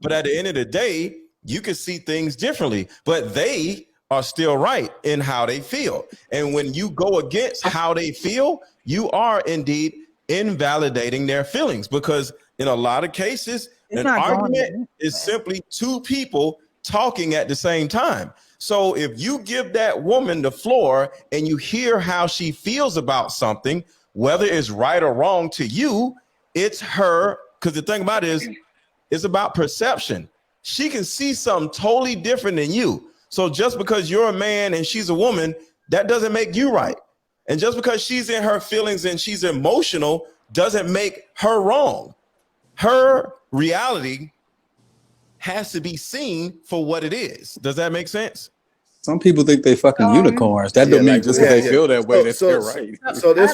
But at the end of the day, you can see things differently, but they are still right in how they feel. And when you go against how they feel, you are indeed invalidating their feelings, because in a lot of cases, an argument is simply two people talking at the same time. So if you give that woman the floor and you hear how she feels about something, whether it's right or wrong to you, it's her. Because the thing about it is, it's about perception. She can see something totally different than you. So just because you're a man and she's a woman, that doesn't make you right. And just because she's in her feelings and she's emotional doesn't make her wrong. Her reality has to be seen for what it is. Does that make sense? Some people think they fucking unicorns. That don't mean just because they feel that way, that's right. So there's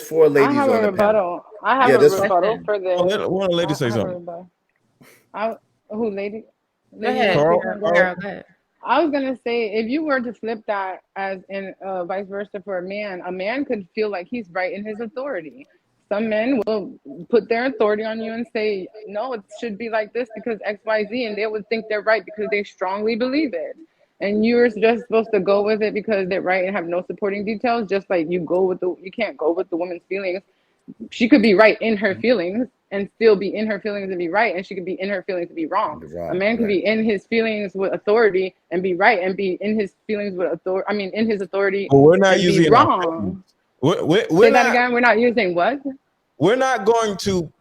four ladies I have on a the panel. rebuttal. I have a rebuttal for this. One lady say something. Who, lady? Go ahead. Carl. I was gonna say, if you were to flip that as in vice versa for a man could feel like he's right in his authority. Some men will put their authority on you and say, no, it should be like this because X, Y, Z, and they would think they're right because they strongly believe it. And you're just supposed to go with it because they're right and have no supporting details. Just like you can't go with the woman's feelings. She could be right in her feelings and still be in her feelings and be right, and she could be in her feelings and be wrong. A man could be in his feelings with authority and be right, and be in his feelings with authority. I mean, in his authority. Well, we're not using be wrong. Say that again. We're not using what? We're not going to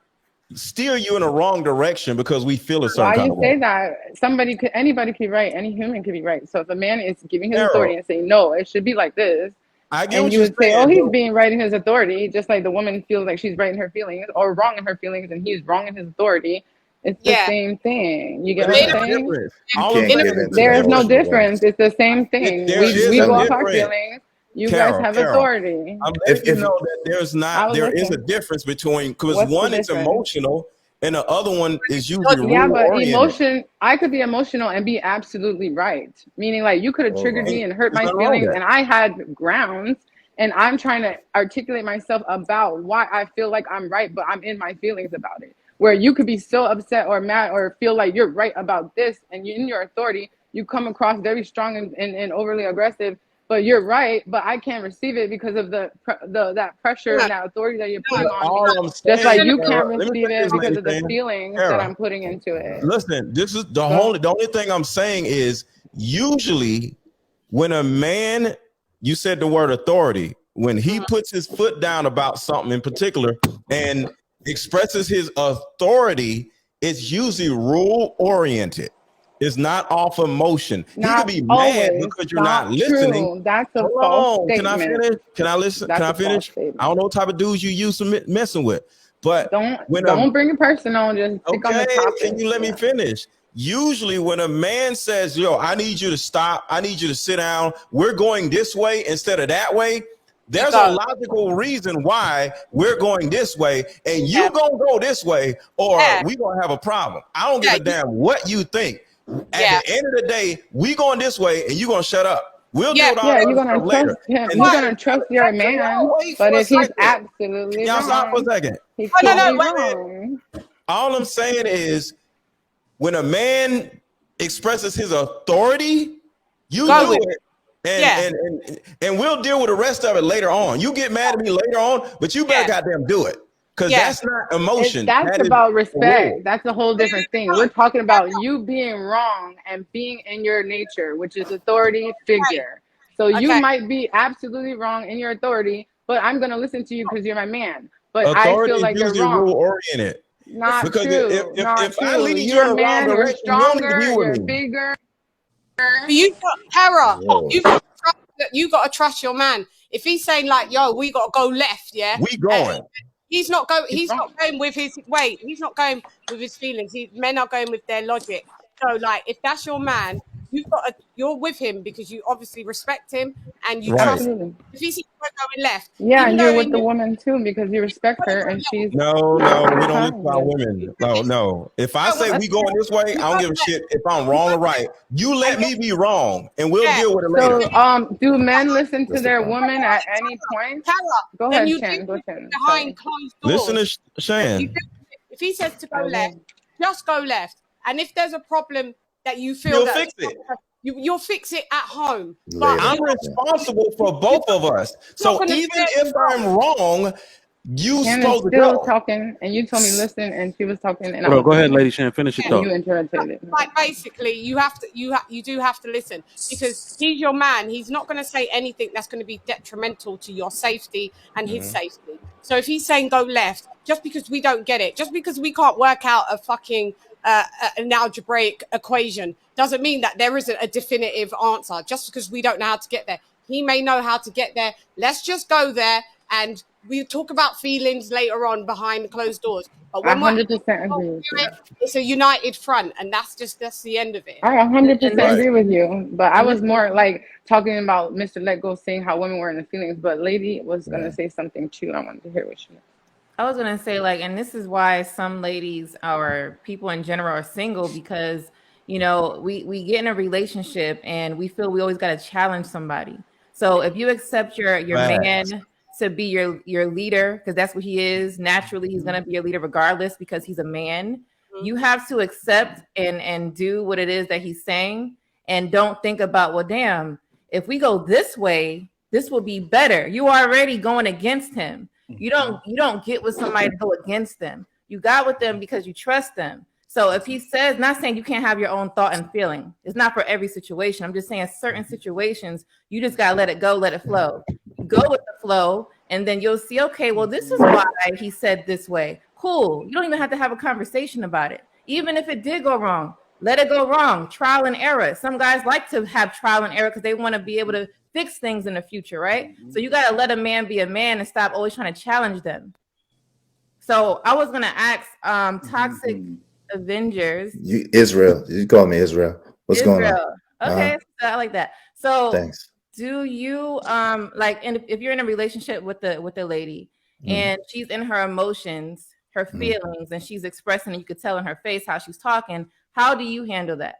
steer you in a wrong direction because we feel a certain kind of way. Why you say that? Anybody could be right. Any human could be right. So if a man is giving his authority and saying, no, it should be like this, and you would say, oh, he's being right in his authority, just like the woman feels like she's right in her feelings or wrong in her feelings, and he's wrong in his authority. It's the same thing. You get what I'm saying? There is no difference. It's the same thing. We go off our feelings. You guys have authority. I'm letting you know that there is a difference between, because one is emotional and the other one is usually emotion. I could be emotional and be absolutely right. Meaning, like, you could have triggered me and hurt my feelings, and I had grounds, and I'm trying to articulate myself about why I feel like I'm right, but I'm in my feelings about it. Where you could be so upset or mad or feel like you're right about this, and you, in your authority, you come across very strong and overly aggressive. But you're right, but I can't receive it because of that pressure and that authority that you're putting on me. Just like you can't receive it because of the feelings that I'm putting into it. Listen, this is the only thing I'm saying is, usually when a man, you said the word authority, when he puts his foot down about something in particular and expresses his authority, it's usually rule oriented. It's not off emotion. You could be mad because you're not listening. That's a false statement. Can I finish? Can I listen? Can I finish? I don't know what type of dudes you use to messing with, but don't bring it personal. Just stick on the topic. Can you let me finish? Usually when a man says, yo, I need you to stop, I need you to sit down, we're going this way instead of that way, there's a logical reason why we're going this way, and you gonna go this way, or we gonna have a problem. I don't give a damn what you think. At the end of the day, we going this way, and you gonna shut up. We'll do it all you're gonna trust him. You're gonna trust your man, but if he's absolutely y'all stop for a second. Wrong. All I'm saying is, when a man expresses his authority, you do it, and we'll deal with the rest of it later on. You get mad at me later on, but you better goddamn do it. Because that's not emotion. That's about respect. That's a whole different thing. We're talking about you being wrong and being in your nature, which is authority figure. So you might be absolutely wrong in your authority, but I'm going to listen to you because you're my man. But authority I feel like you're wrong. Rule oriented. Not because true. If I lead you you're in the wrong direction, stronger, you're bigger. Tara, you got to trust your man. If he's saying like, yo, we got to go left, we going. He's not going. He's not going with his weight. He's not going with his feelings. Men are going with their logic. So, like, if that's your man, you're with him because you obviously respect him and you trust him. If he's going left, and you're with the woman too because you respect her and she's. No, we don't listen about women. No. If I say we going this way, I don't give a shit if I'm wrong or right. You let me be wrong, and we'll deal with it later. So, do men listen to their woman at any point? Go ahead, Shan. Behind closed doors. Listen to Shan. If he says to go left, just go left. And if there's a problem that you feel You'll that fix it. you'll fix it at home. Later. I'm responsible for both of us. So gonna even say- if I'm wrong, you Hannah's supposed to still go. talking, and you told me listen, and she was talking, and Hold on, go ahead, Lady Shan. Finish your and you thought. interrupted it. Like basically, you do have to listen, because he's your man. He's not going to say anything that's going to be detrimental to your safety and his safety. So if he's saying go left, just because we don't get it, just because we can't work out a fucking an algebraic equation, doesn't mean that there isn't a definitive answer. Just because we don't know how to get there, he may know how to get there. Let's just go there, and we talk about feelings later on behind closed doors. But I when 100% agree with you. it's a united front, and that's the end of it. I 100% Right. agree with you, but I was more like talking about Mr. Let Go saying how women were in the feelings, but Lady was gonna say something too. I wanted to hear what she. I was gonna say, like, and this is why some ladies or people in general are single, because you know we get in a relationship and we feel we always got to challenge somebody. So if you accept your Right. man to be your leader, because that's what he is naturally, he's gonna be a leader regardless because he's a man. You have to accept and do what it is that he's saying, and don't think about, well, damn, if we go this way, this will be better. You are already going against him. You don't get with somebody to go against them. You got with them because you trust them. So if he says, not saying you can't have your own thought and feeling, it's not for every situation. I'm just saying certain situations, you just gotta let it go, let it flow. Go with the flow, and then you'll see, okay, well, this is why he said this way. Cool. You don't even have to have a conversation about it. Even if it did go wrong, let it go wrong. Trial and error. Some guys like to have trial and error because they want to be able to fix things in the future, right? So you got to let a man be a man and stop always trying to challenge them. So I was going to ask Toxic Avengers. Israel. You call me Israel. What's going on? Okay, so I like that. So Thanks. do you like, and if you're in a relationship with the lady and she's in her emotions, her feelings, and she's expressing, and you could tell in her face how she's talking, how do you handle that?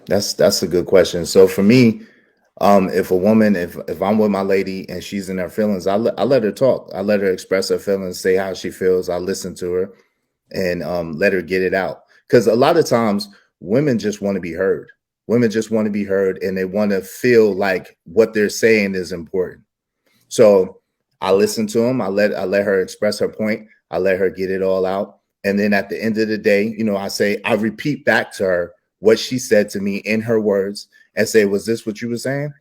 That's a good question. So for me, if a woman, if I'm with my lady and she's in her feelings, I let her talk. I let her express her feelings, say how she feels. I listen to her and let her get it out. Because a lot of times women just want to be heard. Women just want to be heard, and they want to feel like what they're saying is important. So I listen to them. I let her express her point. I let her get it all out. And then at the end of the day, you know, I repeat back to her what she said to me in her words and say, was this what you were saying?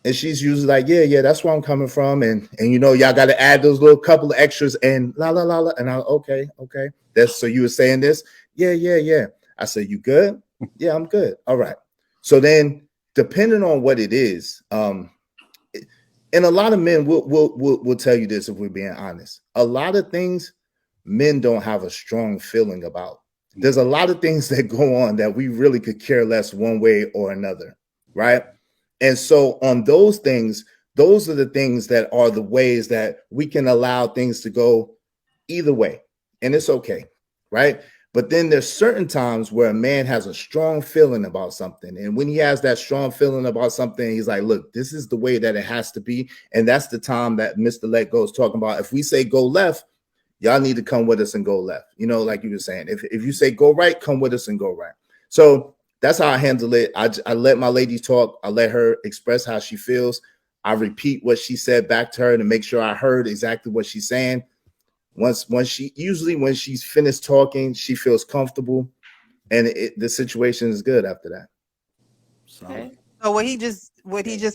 And she's usually like, yeah, that's where I'm coming from. And you know, y'all got to add those little couple of extras and la, la, la, la. And okay. That's, so you were saying this? Yeah. I said, you good? Yeah, I'm good. All right. So then depending on what it is, and a lot of men will tell you this, if we're being honest. A lot of things men don't have a strong feeling about. There's a lot of things that go on that we really could care less one way or another, right? And so on those things, those are the things that are the ways that we can allow things to go either way. And it's okay, right? But then there's certain times where a man has a strong feeling about something. And when he has that strong feeling about something, he's like, look, this is the way that it has to be. And that's the time that Mr. Let Go is talking about. If we say go left, y'all need to come with us and go left. You know, like you were saying, if you say go right, come with us and go right. So that's how I handle it. I let my lady talk. I let her express how she feels. I repeat what she said back to her to make sure I heard exactly what she's saying. Once when she's finished talking, she feels comfortable, and the situation is good after that. Okay. So what he just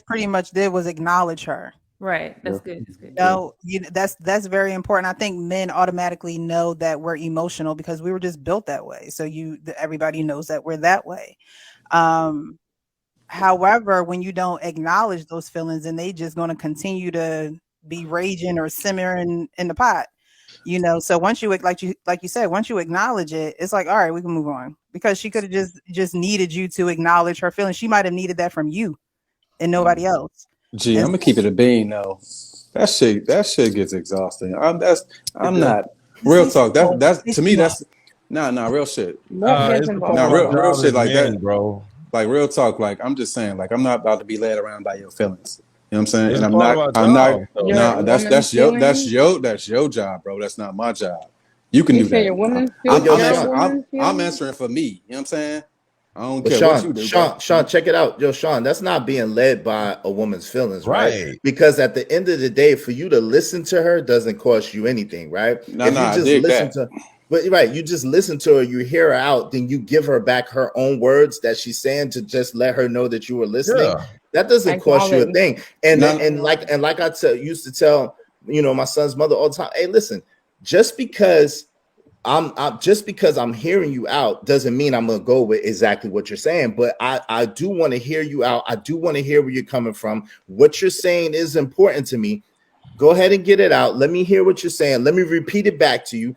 pretty much did was acknowledge her. Right. That's good. That's good. No, that's very important. I think men automatically know that we're emotional because we were just built that way. So everybody knows that we're that way. However, when you don't acknowledge those feelings, and they just going to continue to be raging or simmering in the pot. You know, so once you like you said, once you acknowledge it, it's like, all right, we can move on, because she could have just needed you to acknowledge her feelings. She might have needed that from you and nobody else. Gee, I'm gonna keep it a bean though. That shit gets exhausting. I'm not real talk. That's to me. That's real shit. Real shit like that, bro. Like real talk. Like I'm just saying. Like I'm not about to be led around by your feelings. You know what I'm saying? It's And part of our job, though. that's your job, bro. That's not my job. You can You do say that. your woman's I'm, feel, I'm, your answering, woman's I'm feelings? answering for me. You know what I'm saying? I don't But care what you do. Sean, check it out. Yo, Sean, that's not being led by a woman's feelings, right? Right. Because at the end of the day, for you to listen to her doesn't cost you anything, right? No, If no, you I just dig listen that. but right, you just listen to her, you hear her out, then you give her back her own words that she's saying to just let her know that you were listening. Yeah. That doesn't cost you a Acknowledge. thing. And No, and like I used to tell, my son's mother all the time, hey, listen, just because I'm hearing you out doesn't mean I'm gonna go with exactly what you're saying, but I do want to hear you out. I do want to hear where you're coming from. What you're saying is important to me. Go ahead and get it out. Let me hear what you're saying. Let me repeat it back to you.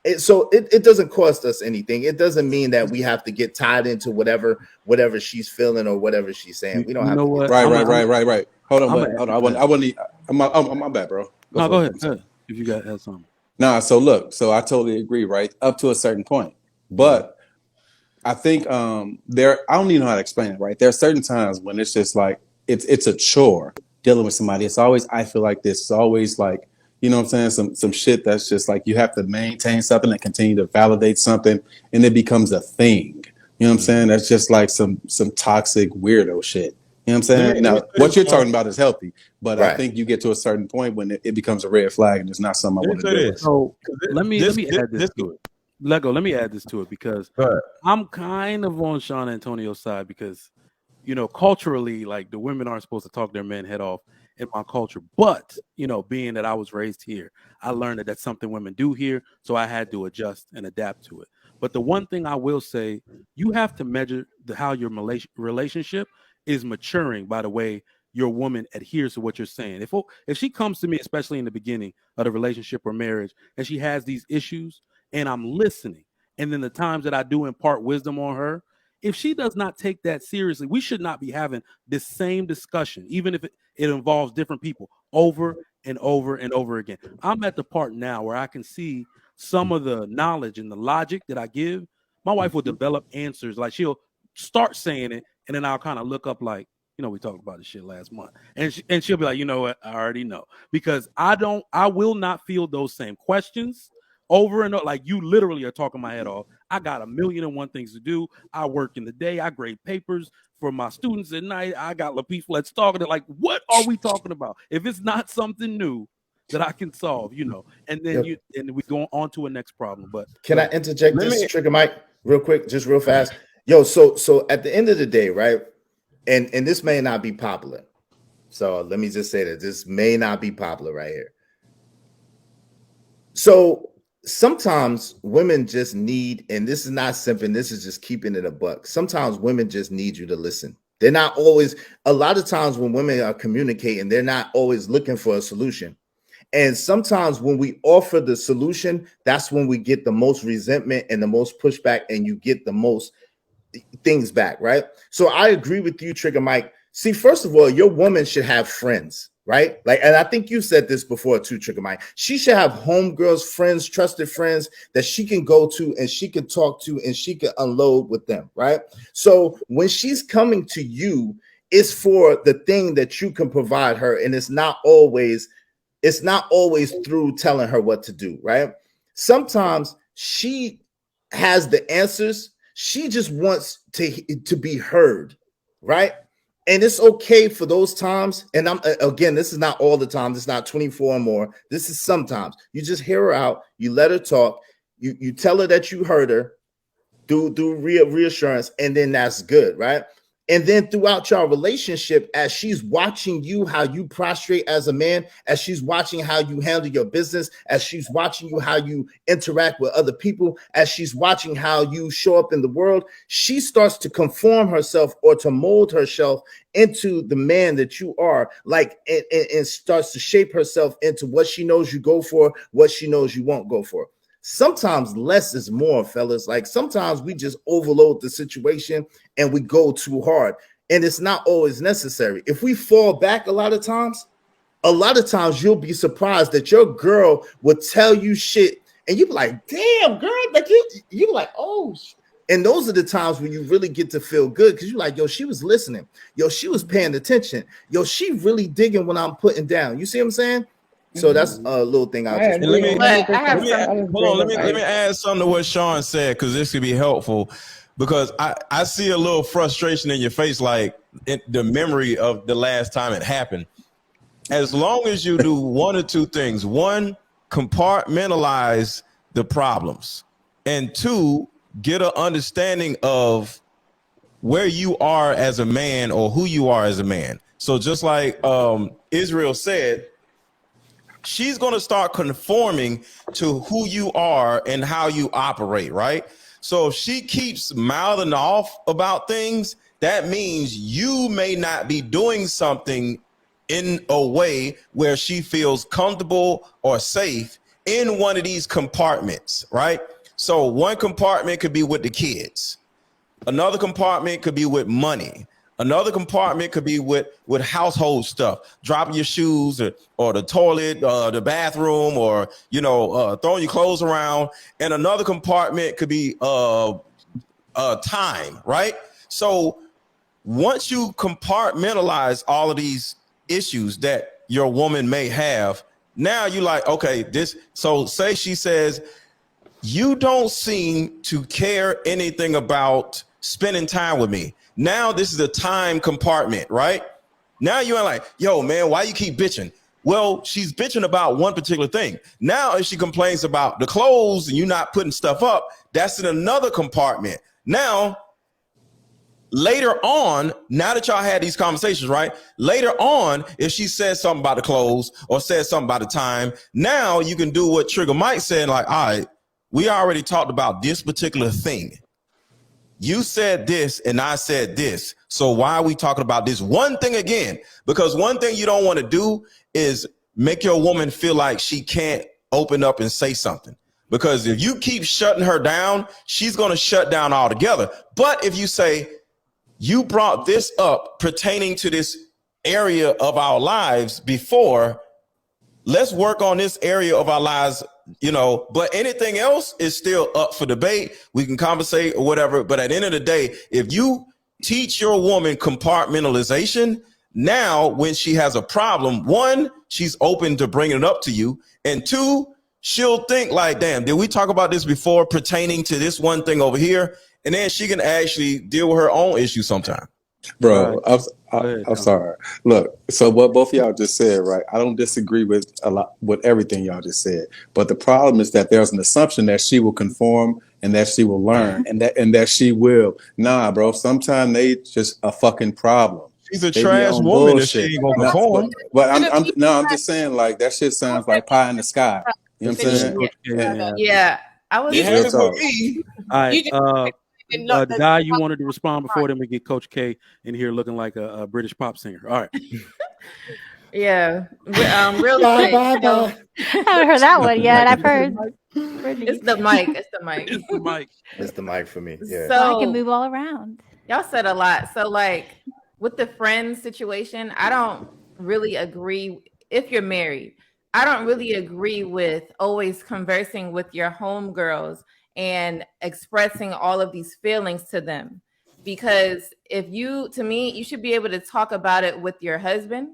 It doesn't cost us anything. It doesn't mean that we have to get tied into whatever she's feeling or whatever she's saying. We don't have to get right. Hold on, I'm hold on. I want my bad, bro. No, go ahead. Go ahead. If you got had something. Nah, so look, so I totally agree, right? Up to a certain point. But I think I don't even know how to explain it, right? There are certain times when it's just like it's a chore dealing with somebody. It's always, I feel like this. It's always like, you know what I'm saying? Some shit that's just like you have to maintain something and continue to validate something, and it becomes a thing. You know what I'm saying? That's just like some toxic weirdo shit. You know what I'm saying? Now, what you're talking about is healthy, but I think you get to a certain point when it becomes a red flag and it's not something I want to do. So let me add this to it. Let me add this to it because I'm kind of on Sean Antonio's side because, culturally, like the women aren't supposed to talk their men head off in my culture. But, being that I was raised here, I learned that that's something women do here. So I had to adjust and adapt to it. But the one thing I will say, you have to measure how your relationship is maturing by the way your woman adheres to what you're saying. If she comes to me, especially in the beginning of the relationship or marriage, and she has these issues and I'm listening, and then the times that I do impart wisdom on her, if she does not take that seriously, we should not be having this same discussion, even if it involves different people over and over and over again. I'm at the part now where I can see some of the knowledge and the logic that I give. My wife will develop answers. Like she'll start saying it, and then I'll kind of look up like, we talked about this shit last month. And she'll be like, you know what? I already know. Because I will not feel those same questions over and over. Like you literally are talking my head off. I got 1,000,001 things to do. I work in the day. I grade papers for my students at night. I got Lapeef Let's talking to like, what are we talking about? If it's not something new that I can solve, and then and we go on to a next problem. But can I interject this, Trigger Mike, real quick, just real fast? Yo, so at the end of the day, right? And this may not be popular. So let me just say that this may not be popular right here. So sometimes women just need, and this is not simping, this is just keeping it a buck. Sometimes women just need you to listen. They're not always, a lot of times when women are communicating, they're not always looking for a solution. And sometimes when we offer the solution, that's when we get the most resentment and the most pushback, and you get the most things back, right? So I agree with you, Trigger Mike. See, first of all, your woman should have friends, right? Like, and I think you said this before too, Trigger Mike. She should have homegirls, friends, trusted friends that she can go to and she can talk to and she can unload with them, right? So when she's coming to you, it's for the thing that you can provide her, and it's not always through telling her what to do, right? Sometimes she has the answers. She just wants to be heard, right? And it's okay for those times. And again, this is not all the time. This is not 24 or more. This is sometimes. You just hear her out. You let her talk. You tell her that you heard her. Do reassurance, and then that's good, right? And then throughout your relationship, as she's watching you, how you prostrate as a man, as she's watching how you handle your business, as she's watching you, how you interact with other people, as she's watching how you show up in the world, she starts to conform herself or to mold herself into the man that you are, like, and starts to shape herself into what she knows you go for, what she knows you won't go for. Sometimes less is more, fellas. Like sometimes we just overload the situation and we go too hard, and it's not always necessary. If we fall back a lot of times you'll be surprised that your girl will tell you shit and you be like, damn girl, like you like, oh. And those are the times when you really get to feel good, because you're like, yo, she was listening. Yo, she was paying attention. Yo, she really digging what I'm putting down. You see what I'm saying? So that's a little thing I just. And let me, But I have let some. me hold on. Let me add something to what Sean said, because this could be helpful. Because I see a little frustration in your face, like the memory of the last time it happened. As long as you do one or two things: one, compartmentalize the problems, and two, get an understanding of where you are as a man or who you are as a man. So just like Israel said, she's going to start conforming to who you are and how you operate, right? So if she keeps mouthing off about things, that means you may not be doing something in a way where she feels comfortable or safe in one of these compartments, right? So one compartment could be with the kids. Another compartment could be with money. Another compartment could be with household stuff, dropping your shoes or the toilet, the bathroom, or, throwing your clothes around. And another compartment could be time, right? So once you compartmentalize all of these issues that your woman may have, now you're like, okay, so say she says, you don't seem to care anything about spending time with me. Now this is a time compartment, right? Now you're like, yo, man, why you keep bitching? Well, she's bitching about one particular thing. Now, if she complains about the clothes and you not putting stuff up, that's in another compartment. Now, later on, now that y'all had these conversations, right? Later on, if she says something about the clothes or says something about the time, now you can do what Trigger Mike said, like, all right, we already talked about this particular thing. You said this and I said this. So why are we talking about this one thing again? Because one thing you don't want to do is make your woman feel like she can't open up and say something. Because if you keep shutting her down, she's going to shut down altogether. But if you say, you brought this up pertaining to this area of our lives before, let's work on this area of our lives, but anything else is still up for debate. We can conversate or whatever. But at the end of the day, if you teach your woman compartmentalization, now when she has a problem, one, she's open to bringing it up to you. And two, she'll think like, damn, did we talk about this before pertaining to this one thing over here? And then she can actually deal with her own issue sometime. Bro, I'm sorry. Look, so what both of y'all just said, right? I don't disagree with a lot with everything y'all just said. But the problem is that there's an assumption that she will conform and that she will learn and that she will. Nah, bro. Sometimes they just a fucking problem. She's a trash woman if she ain't gonna conform. But I'm just saying, like, that shit sounds like pie in the sky. You know what I'm saying? Yeah. I was All right. Guy, you wanted to respond before then we get Coach K in here looking like a British pop singer. All right. Yeah. Real quick. I haven't heard that one yet. I've heard. It's the mic. It's the mic. It's the mic. It's the mic for me. Yeah. So I can move all around. Y'all said a lot. So like with the friends situation, I don't really agree. If you're married, I don't really agree with always conversing with your homegirls and expressing all of these feelings to them. Because to me, you should be able to talk about it with your husband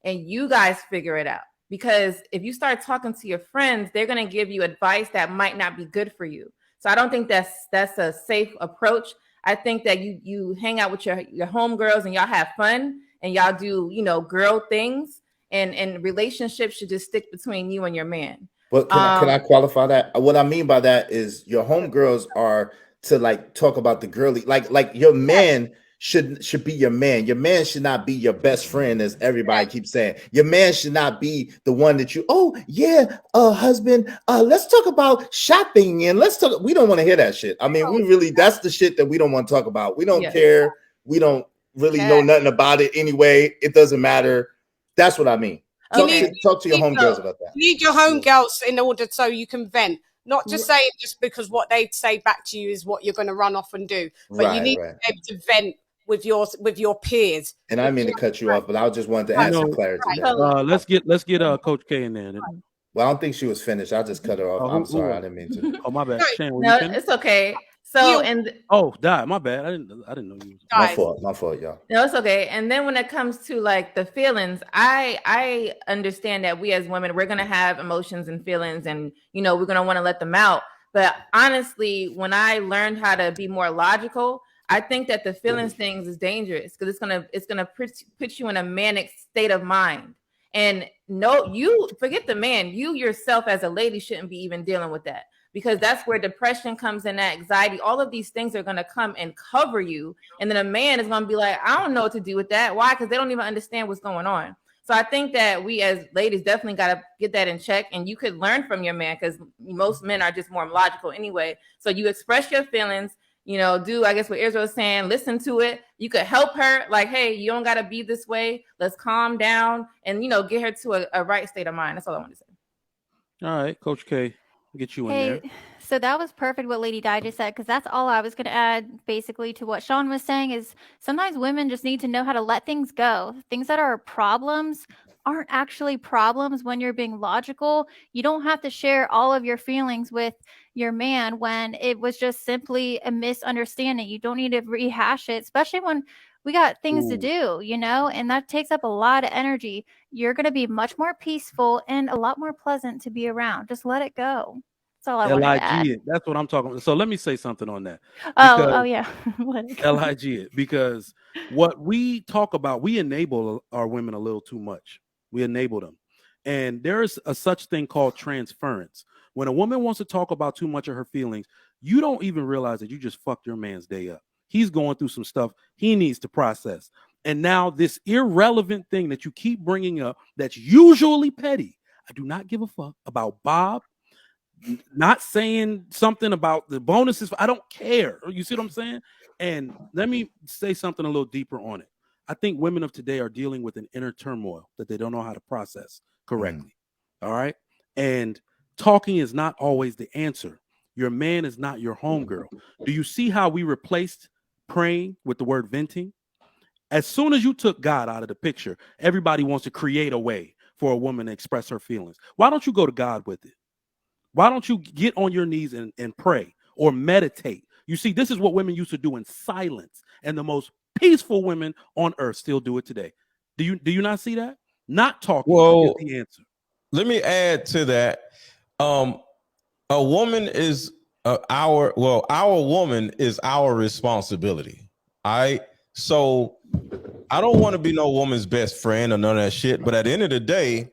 and you guys figure it out. Because if you start talking to your friends, they're going to give you advice that might not be good for you. So I don't think that's a safe approach. I think that you hang out with your homegirls and y'all have fun and y'all do, girl things, and relationships should just stick between you and your man. Well, can I qualify that? What I mean by that is your homegirls are to like talk about the girly, like your man should be your man. Your man should not be your best friend, as everybody keeps saying. Your man should not be the one that husband, let's talk about shopping and let's talk. We don't want to hear that shit. I mean, that's the shit that we don't want to talk about. We don't care. We don't really know nothing about it anyway. It doesn't matter. That's what I mean. Talk to your homegirls about that. You need your homegirls in order so you can vent. Not just say it just because what they say back to you is what you're going to run off and do. But you need to be able to vent with your peers. And I mean to cut you off, but I just wanted to add some clarity. Let's get Coach K in there. Well, I don't think she was finished. I just cut her off. I'm sorry, I didn't mean to. Oh, my bad. Shane, no, it's okay. So and oh, die. My bad. I didn't know you. My fault, y'all. No, it's okay. And then when it comes to like the feelings, I understand that we as women, we're gonna have emotions and feelings, and you know, we're gonna want to let them out. But honestly, when I learned how to be more logical, I think that the feelings things is dangerous because it's gonna put you in a manic state of mind. And no, you forget the man. You yourself as a lady shouldn't be even dealing with that, because that's where depression comes in, anxiety. All of these things are going to come and cover you. And then a man is going to be like, I don't know what to do with that. Why? Because they don't even understand what's going on. So I think that we as ladies definitely got to get that in check. And you could learn from your man, because most men are just more logical anyway. So you express your feelings, you know, do, I guess what Israel is saying, listen to it. You could help her like, hey, you don't got to be this way. Let's calm down and, you know, get her to a right state of mind. That's all I want to say. All right, Coach K, get you in there. So that was perfect what Lady Di just said, because that's all I was going to add basically to what Sean was saying is sometimes women just need to know how to let things go. Things that are problems aren't actually problems when you're being logical. You don't have to share all of your feelings with your man when it was just simply a misunderstanding. You don't need to rehash it, especially when we got things to do, you know, and that takes up a lot of energy. You're going to be much more peaceful and a lot more pleasant to be around. Just let it go. That's all I wanted to add. It. That's what I'm talking about. So let me say something on that. Oh yeah. LIG it. Because what we talk about, we enable our women a little too much. We enable them. And there's a such thing called transference. When a woman wants to talk about too much of her feelings, you don't even realize that you just fucked your man's day up. He's going through some stuff he needs to process. And now this irrelevant thing that you keep bringing up that's usually petty. I do not give a fuck about Bob not saying something about the bonuses. I don't care. You see what I'm saying? And let me say something a little deeper on it. I think women of today are dealing with an inner turmoil that they don't know how to process correctly. All right. And talking is not always the answer. Your man is not your homegirl. Do you see how we replaced praying with the word venting? As soon as you took God out of the picture, everybody wants to create a way for a woman to express her feelings. Why don't you go to God with it? Why don't you get on your knees and pray or meditate? You see, this is what women used to do in silence, and the most peaceful women on earth still do it today. Do you not see that? Not talking is the answer. Let me add to that. A woman is our woman is our responsibility. So I don't want to be no woman's best friend or none of that shit. But at the end of the day,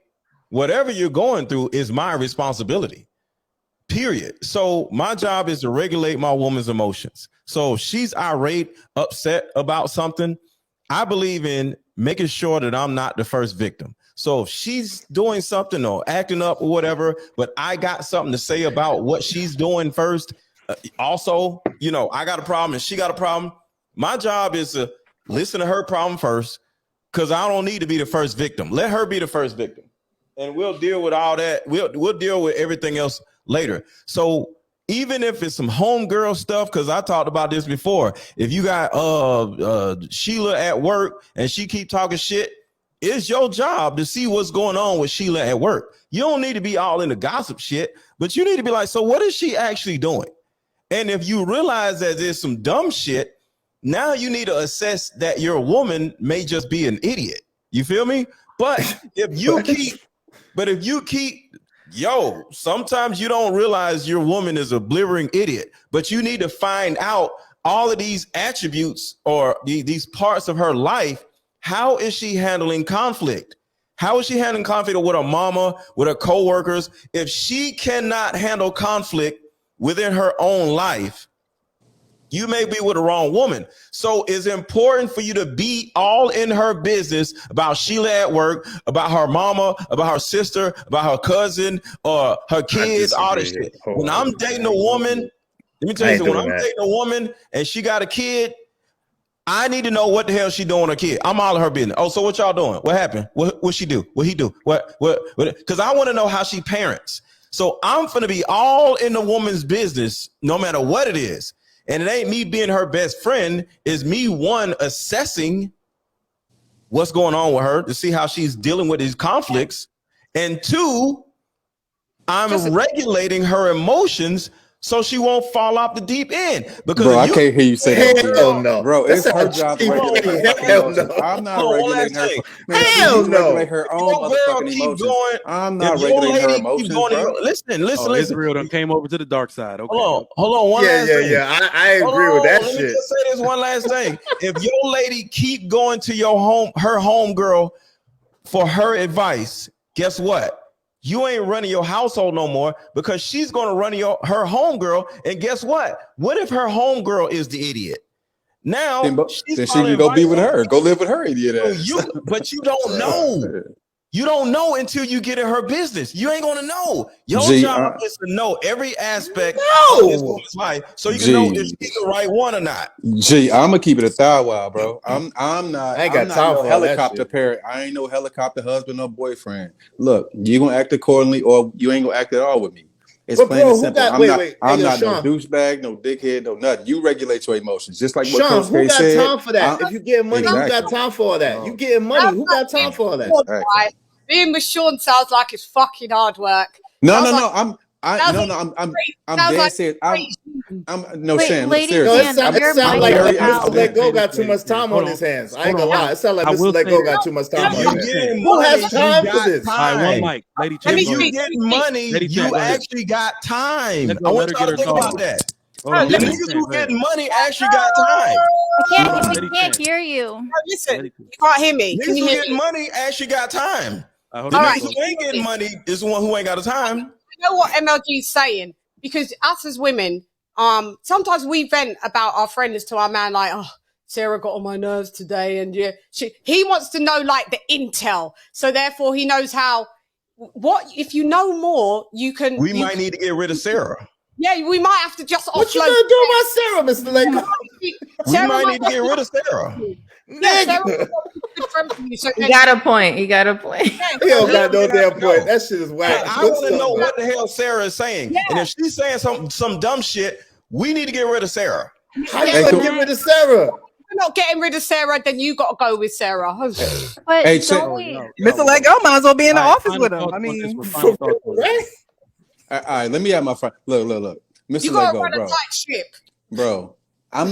whatever you're going through is my responsibility. Period. So my job is to regulate my woman's emotions. So if she's irate, upset about something, I believe in making sure that I'm not the first victim. So if she's doing something or acting up or whatever, but I got something to say about what she's doing first, also, you know, I got a problem and she got a problem. My job is to listen to her problem first, because I don't need to be the first victim. Let her be the first victim, and we'll deal with all that. We'll deal with everything else later. So even if it's some homegirl stuff, because I talked about this before, if you got Sheila at work and she keep talking shit, it's your job to see what's going on with Sheila at work. You don't need to be all in the gossip shit, but you need to be like, so what is she actually doing? And if you realize that there's some dumb shit, now you need to assess that your woman may just be an idiot. You feel me? But if you keep sometimes you don't realize your woman is a blithering idiot, but you need to find out all of these attributes or these parts of her life. How is she handling conflict? How is she handling conflict with her mama, with her coworkers? If she cannot handle conflict within her own life, you may be with the wrong woman. So it's important for you to be all in her business about Sheila at work, about her mama, about her sister, about her cousin, or her kids, all this shit. When I'm dating a woman, let me tell you something, when I'm dating a woman and she got a kid, I need to know what the hell she doing with her kid. I'm all in her business. Oh, so what y'all doing? What happened? What she do? What he do? What? Because I want to know how she parents. So I'm finna be all in the woman's business, no matter what it is. And it ain't me being her best friend. It's me, one, assessing what's going on with her to see how she's dealing with these conflicts. And two, I'm regulating her emotions so she won't fall off the deep end. Because Bro, I can't hear you say that. Hell no. Bro, it's That's her how job to cheap regulate it her is. fucking Hell emotions. no. I'm not Hold on, one regulating last her. thing. Man, she Hell needs to regulate no. her own Your girl motherfucking keep emotions. going. I'm If not your regulating her lady keep emotions, going, bro. listen. Israel done came over to the dark side. Okay. Hold on. One last thing. Yeah. I Hold agree with on, that let me shit. just say this one last thing. If your lady keep going to her home girl for her advice, guess what? You ain't running your household no more because she's going to run her homegirl. And guess what? What if her homegirl is the idiot? Now Then she's she following can go be advice with on her. Go live with her, idiot ass. but you don't know. You don't know until you get in her business. You ain't gonna know. Your job is to know every aspect of this woman's life, so you can know if she's the right one or not. I'm gonna keep it a thou wow, bro. I'm not. I ain't got I'm not time no for all that helicopter shit. parent. I ain't no helicopter husband or boyfriend. Look, you gonna act accordingly, or you ain't gonna act at all with me. It's But plain bro, and who simple. got I'm wait, not. wait. Hey, I'm yo, not no Sean. douchebag, no dickhead, no nothing. You regulate your emotions, just like what Sean, Coach who K got said. time for that? If you getting money, who got time for all that? You getting money, who got time for all that? Exactly. Being with Sean sounds like it's fucking hard work. No. I'm sounds dead like serious. I'm no Wait, Sam. Lady Seriously. No, it Jan, sound your like mic is very- out. Mr. Let Go Lady got too Jan, much time hold on on. his hands. I Hold ain't gonna on. lie. It sound like I Mr. will Let say Go this. got too much time If on you his hands. getting Who money, has time you for got this? All right, time. one mic. Lady If Jan, you go ahead. getting money, Lady Jan, you go ahead. actually got time. Let I her want get y'all her to think thought about off. that. Hold on. The Lady niggas Jan, who go ahead. getting money actually got time. We Hold on, Lady can't Jan. hear you. No, listen, Lady you can't hear me. Can Niggas you who hear getting me? money actually got time. Hold The on. All niggas right, who ain't getting money is the one who ain't got the time. You know what MLG is saying? Because us as women, sometimes we vent about our friends to our man, like, oh, Sarah got on my nerves today, and he wants to know like the intel, so therefore he knows how. What if you know more? You can. We might need to get rid of Sarah. Yeah, we might have to just What you offload. gonna do about Sarah, Mr. Let Go? We might need to get rid of Sarah. Yeah, Sarah might be a good friend for you. So He got a point. He got a point. He don't got no damn point. That shit is whack. I want to know what the hell Sarah is saying. Yeah. And if she's saying some dumb shit, we need to get rid of Sarah. How you gonna get rid of Sarah? We're not getting rid of Sarah, then you got to go with Sarah. But Hey, don't we? Mr. Let Go might as well be in the All right, office final with him. thoughts I on this mean, one. Final thoughts on this. All right, let me have my friend. Look. Mr. You Let got to Go, run a bro. tight ship. Bro, I'm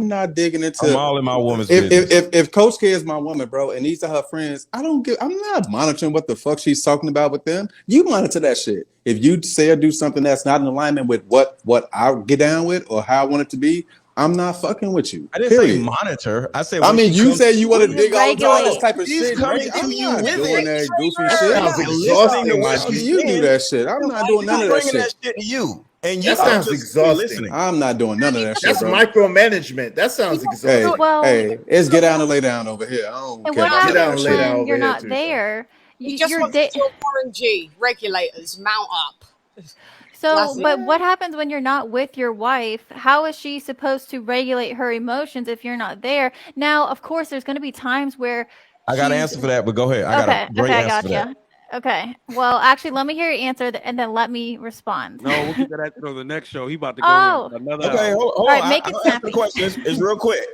not digging into. I'm all in my woman's business. If Coach K is my woman, bro, and these are her friends, I'm not monitoring what the fuck she's talking about with them. You monitor that shit. If you say or do something that's not in alignment with what I get down with or how I want it to be, I'm not fucking with you. I didn't say monitor. I said. I mean, you say you want to You dig all this regulate. type of She's shit. coming Right? to I'm you not with doing it. that goofy That shit. sounds And listening to exhausting, what my How do she's you do saying. that shit? I'm not doing none of that Bringing shit. that shit to you, and you That sounds just exhausting. listening. I'm not doing none of that shit, That's bro. micromanagement. That sounds Hey, exhausting. Well, it's get down and lay down over here. I don't and care what about Get that down and happens lay shit. down when over you're here not too, there? He just You're wants to tell Warren G, regulators, mount up. So, That's it. but what happens when you're not with your wife? How is she supposed to regulate her emotions if you're not there? Now, of course, there's going to be times where I got an she's answer for that, but go ahead. I got a great I answer for that. gotcha. Okay. Well, actually, let me hear your answer and then let me respond. No, we'll get that answer on the next show. He about to go Oh, in another Okay, hour. hold all on. right. Make it I'll answer the snappy. question. It's real quick.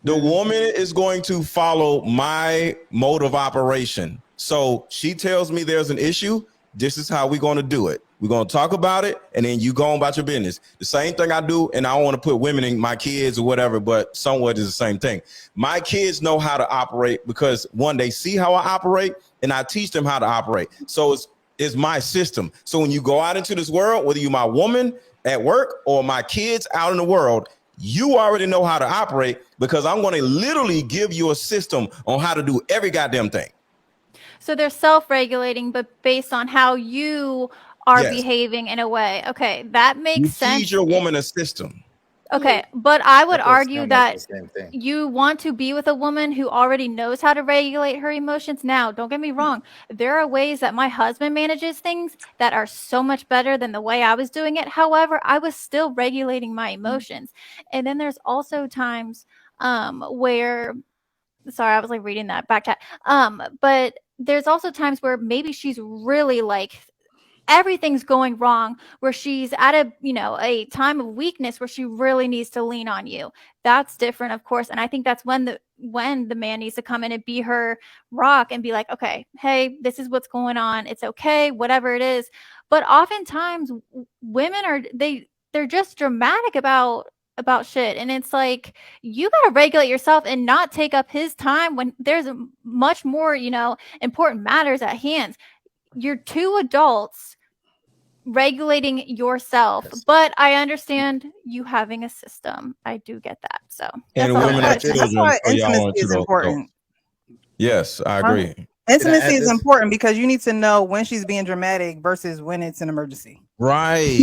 The woman is going to follow my mode of operation. So she tells me there's an issue. This is how we're going to do it. We're going to talk about it, and then you go on about your business. The same thing I do, and I don't want to put women in my kids or whatever, but somewhat is the same thing. My kids know how to operate because, one, they see how I operate, and I teach them how to operate. So it's my system. So when you go out into this world, whether you're my woman at work or my kids out in the world, you already know how to operate because I'm going to literally give you a system on how to do every goddamn thing. So they're self-regulating, but based on how you are Yes. behaving in a way. Okay, that makes You sense. teach your woman a system. Okay, but I would That does argue sound like that the same thing. you want to be with a woman who already knows how to regulate her emotions. Now, don't get me wrong. There are ways that my husband manages things that are so much better than the way I was doing it. However, I was still regulating my emotions. And then there's also times where, sorry, I was like reading that back chat. But there's also times where maybe she's really like everything's going wrong, where she's at a time of weakness where she really needs to lean on you. That's different, of course, and I think that's when when the man needs to come in and be her rock and be like, okay, hey, this is what's going on. It's okay, whatever it is. But oftentimes women they're just dramatic about shit. And it's like, you got to regulate yourself and not take up his time when there's much more, important matters at hand. You're two adults regulating yourself. Yes. But I understand you having a system. I do get that. So And all women I have gotta say. That's children. why So y'all intimacy want you is to important. Yes, I agree. Intimacy add is this? important because you need to know when she's being dramatic versus when it's an emergency. Right.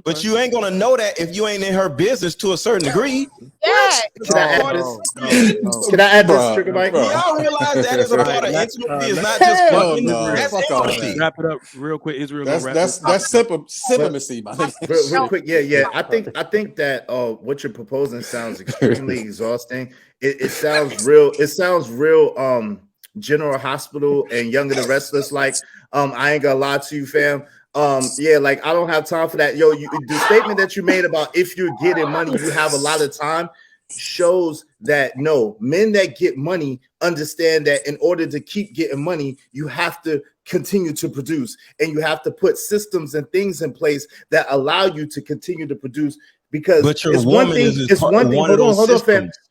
But you ain't gonna know that if you ain't in her business to a certain degree. Yeah. Can I add this? Can I add this, Trigger Mike? Do y'all realize that is a part of intimacy? It's not just Hell fucking. no. That's Fuck all intimacy. that. Wrap it up real quick. Israel, That's gonna wrap this up. sympathy, my nigga. Real quick, yeah. I think that what you're proposing sounds extremely exhausting. It sounds real. It sounds real. General Hospital and Young and the Restless. Like, I ain't gonna lie to you, fam. Yeah, like I don't have time for that. Yo, the statement that you made about if you're getting money, you have a lot of time, shows that no, men that get money understand that in order to keep getting money, you have to continue to produce, and you have to put systems and things in place that allow you to continue to produce. Because it's one thing. It's one thing.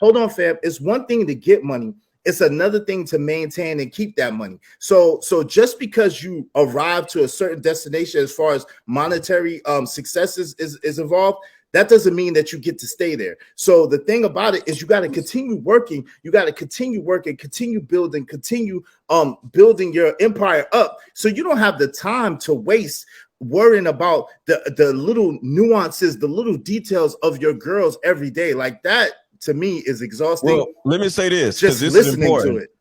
Hold on, fam. It's one thing to get money. It's another thing to maintain and keep that money. So just because you arrive to a certain destination as far as monetary successes is involved, that doesn't mean that you get to stay there. So the thing about it is you got to continue working. You got to continue working, continue building, continue building your empire up. So you don't have the time to waste worrying about the little nuances, the little details of your girls every day. Like that, to me, is exhausting. Well, let me say this, just this listening is important. to it.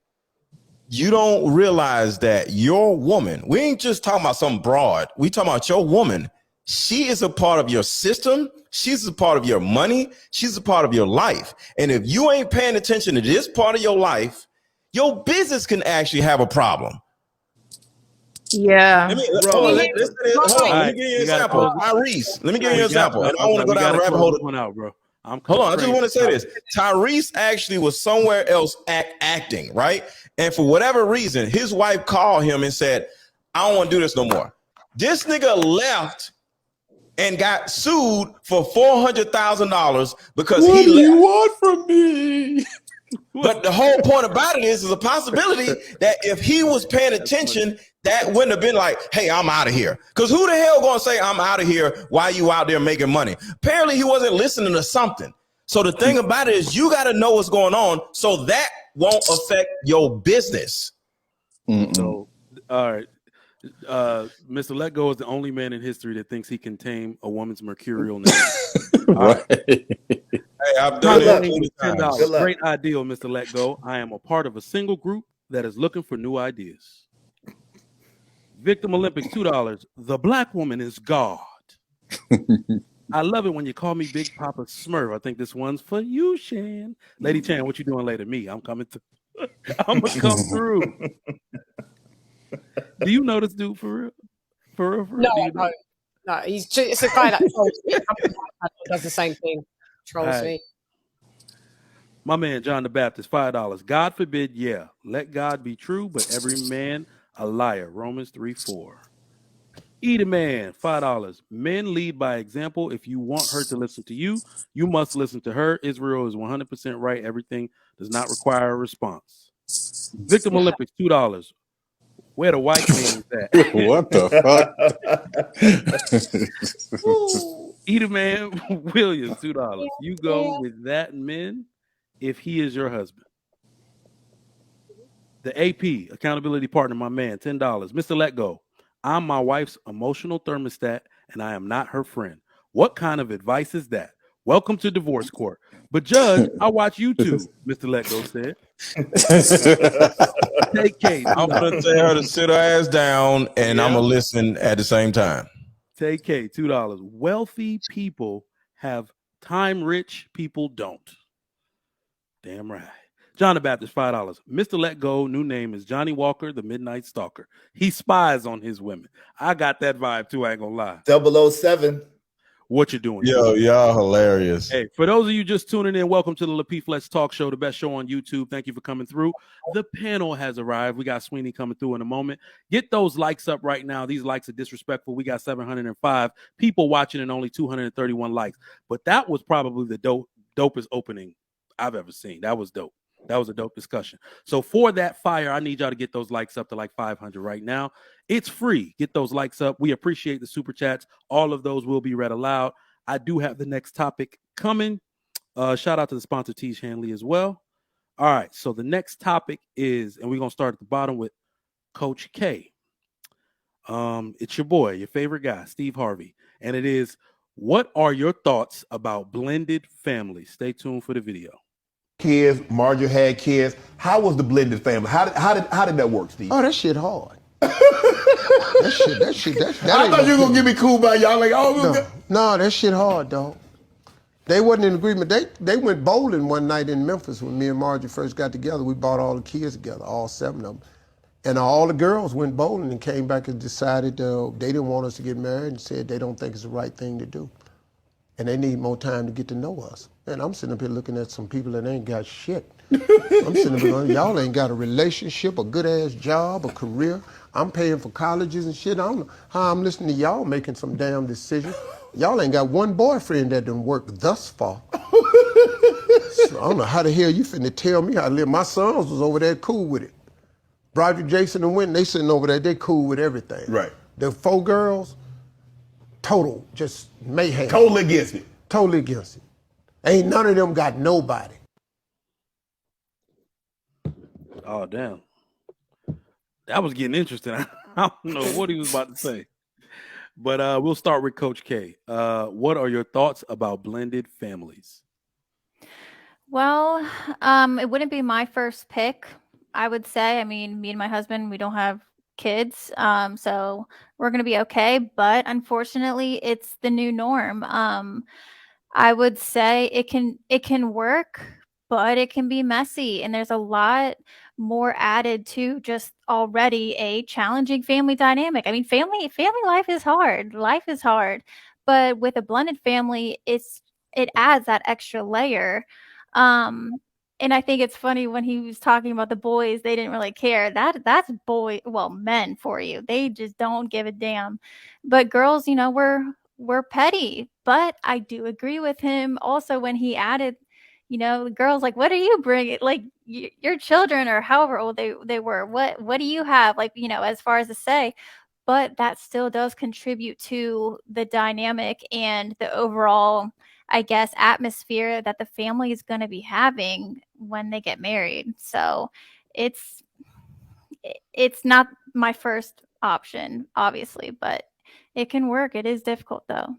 You don't realize that your woman, we ain't just talking about some broad. We talking about your woman. She is a part of your system. She's a part of your money. She's a part of your life. And if you ain't paying attention to this part of your life, your business can actually have a problem. Yeah. Let me give you an example. Tyrese. Let me give you an example. And I want to go down the rabbit hole. One out, bro. Hold on, I just want to say this. Tyrese actually was somewhere else acting, right? And for whatever reason, his wife called him and said, I don't want to do this no more. This nigga left and got sued for $400,000 because what he do left. You want from me? But the whole point about it is a possibility that if he was paying attention, that wouldn't have been like, hey, I'm out of here. Because who the hell gonna say I'm out of here while you out there making money? Apparently he wasn't listening to something. So the thing about it is you got to know what's going on so that won't affect your business. So, all right. Mr. Let Go is the only man in history that thinks he can tame a woman's mercurial nature. Right. Hey, I've done it $10. Great ideal, Mr. Let Go. I am a part of a single group that is looking for new ideas. Victim Olympics, $2. The black woman is God. I love it when you call me Big Papa Smurf. I think this one's for you, Shan. Lady Chan, what you doing later? Me, I'm coming through. I'm gonna come through. Do you know this dude for real? For real? No. It's a guy that trolls me. Does the same thing. Trolls me. My man John the Baptist, $5. God forbid, yeah. Let God be true, but every man a liar. Romans 3:4. Eat a man, $5. Men lead by example. If you want her to listen to you, you must listen to her. Israel is 100% right. Everything does not require a response. Victim Olympics, $2. Where the white man at? What the fuck? Eat a man, Williams, $2. You go with that men if he is your husband. The AP, accountability partner, my man, $10. Mr. Let Go. I'm my wife's emotional thermostat, and I am not her friend. What kind of advice is that? Welcome to divorce court. But Judge, I watch YouTube, Mr. Let Go said. Take Kate. I'm going to tell her to sit her ass down, and I'm going to listen at the same time. Take Kate, $2. Wealthy people have time, rich people don't. Damn right. John the Baptist, $5. Mr. Let Go, new name is Johnny Walker, the Midnight Stalker. He spies on his women. I got that vibe too, I ain't gonna lie. 007. what you're doing. Yo, y'all hilarious. Hey, for those of you just tuning in, welcome to the Lapeef Let's Talk Show, the best show on YouTube. Thank you for coming through. The panel has arrived. We got Sweeney coming through in a moment. Get those likes up right now. These likes are disrespectful. We got 705 people watching and only 231 likes. But that was probably the dopest opening I've ever seen. That was dope. That was a dope discussion. So for that fire, I need y'all to get those likes up to like 500 right now. It's free. Get those likes up. We appreciate the super chats. All of those will be read aloud. I do have the next topic coming. Shout out to the sponsor, Tiege Hanley, as well. All right, so the next topic is, and we're going to start at the bottom with Coach K. It's your boy, your favorite guy, Steve Harvey. And it is, what are your thoughts about blended families? Stay tuned for the video. Kids, Marjorie had kids. How was the blended family? How did that work, Steve? Oh, that shit hard. That I thought you were gonna get me cool by y'all. Like, oh, no, that shit hard, dog. They wasn't in agreement. They went bowling one night in Memphis when me and Marjorie first got together. We brought all the kids together, all 7 of them. And all the girls went bowling and came back and decided they didn't want us to get married and said they don't think it's the right thing to do. And they need more time to get to know us. And I'm sitting up here looking at some people that ain't got shit. I'm sitting up here going, y'all ain't got a relationship, a good-ass job, a career. I'm paying for colleges and shit. I don't know how I'm listening to y'all making some damn decisions. Y'all ain't got one boyfriend that done worked thus far. So I don't know how the hell you finna tell me how to live. My sons was over there cool with it. Broderick, Jason, and Wynton, they sitting over there, they cool with everything. Right. The 4 girls, total, just mayhem. Totally against it. Totally against it. Ain't none of them got nobody. Oh, damn. That was getting interesting. I don't know what he was about to say. But we'll start with Coach K. What are your thoughts about blended families? Well, it wouldn't be my first pick, I would say. I mean, me and my husband, we don't have kids, so we're going to be okay. But unfortunately, it's the new norm. I would say it can work, but it can be messy, and there's a lot more added to just already a challenging family dynamic. I mean, family life is hard. Life is hard, but with a blended family, it adds that extra layer. And I think it's funny when he was talking about the boys, they didn't really care. That's men for you. They just don't give a damn. But girls, we're petty. But I do agree with him also when he added, the girls, like, what are you bringing? Like, your children or however old they were, what do you have? Like, as far as to say, but that still does contribute to the dynamic and the overall, I guess, atmosphere that the family is going to be having when they get married. So it's not my first option, obviously, but it can work. It is difficult, though.